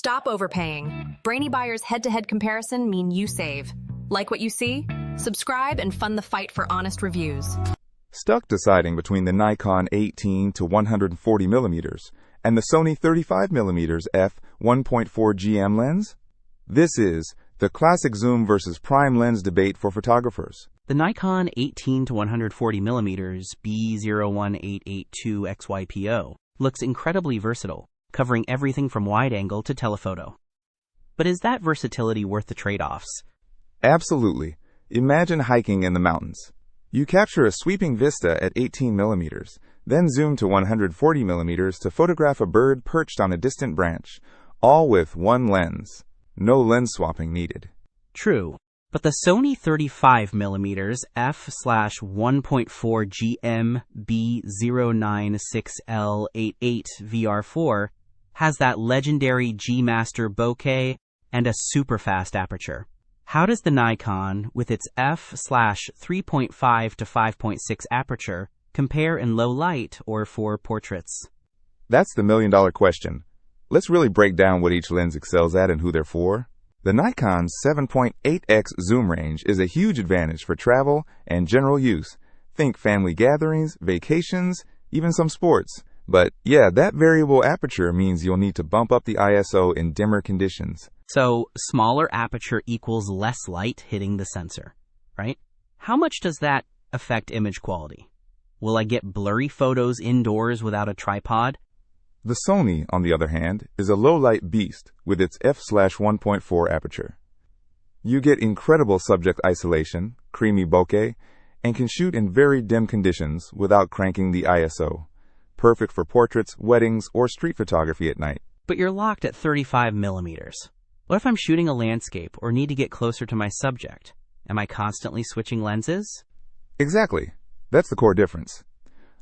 Stop overpaying. Brainy Buyer's head-to-head comparison mean you save. Like what you see? Subscribe and fund the fight for honest reviews. Stuck deciding between the Nikon 18-140mm and the Sony 35mm F1.4 GM lens? This is the classic zoom versus prime lens debate for photographers. The Nikon 18-140mm B018882XYPO looks incredibly versatile, covering everything from wide angle to telephoto. But is that versatility worth the trade-offs? Absolutely. Imagine hiking in the mountains. You capture a sweeping vista at 18mm, then zoom to 140mm to photograph a bird perched on a distant branch, all with one lens. No lens swapping needed. True, but the Sony 35mm f/1.4 GM B096L88 VR4 has that legendary G-Master bokeh and a super fast aperture. How does the Nikon, with its f/3.5 to 5.6 aperture, compare in low light or for portraits? That's the million-dollar question. Let's really break down what each lens excels at and who they're for. The Nikon's 7.8x zoom range is a huge advantage for travel and general use. Think family gatherings, vacations, even some sports. But yeah, that variable aperture means you'll need to bump up the ISO in dimmer conditions. So, smaller aperture equals less light hitting the sensor, right? How much does that affect image quality? Will I get blurry photos indoors without a tripod? The Sony, on the other hand, is a low-light beast with its f/1.4 aperture. You get incredible subject isolation, creamy bokeh, and can shoot in very dim conditions without cranking the ISO. Perfect for portraits, weddings, or street photography at night. But you're locked at 35mm. What if I'm shooting a landscape or need to get closer to my subject? Am I constantly switching lenses? Exactly. That's the core difference.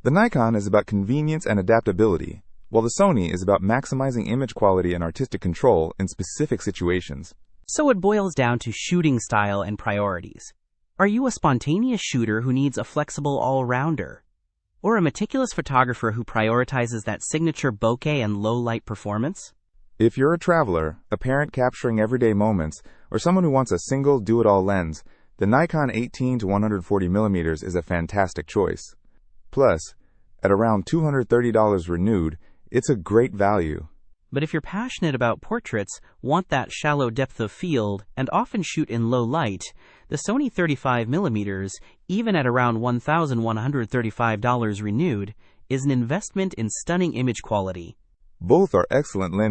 The Nikon is about convenience and adaptability, while the Sony is about maximizing image quality and artistic control in specific situations. So it boils down to shooting style and priorities. Are you a spontaneous shooter who needs a flexible all-rounder? Or a meticulous photographer who prioritizes that signature bokeh and low-light performance? If you're a traveler, a parent capturing everyday moments, or someone who wants a single do-it-all lens, the Nikon 18-140mm is a fantastic choice. Plus, at around $230 renewed, it's a great value. But if you're passionate about portraits, want that shallow depth of field, and often shoot in low light, the Sony 35mm, even at around $1,135 renewed, is an investment in stunning image quality. Both are excellent lenses.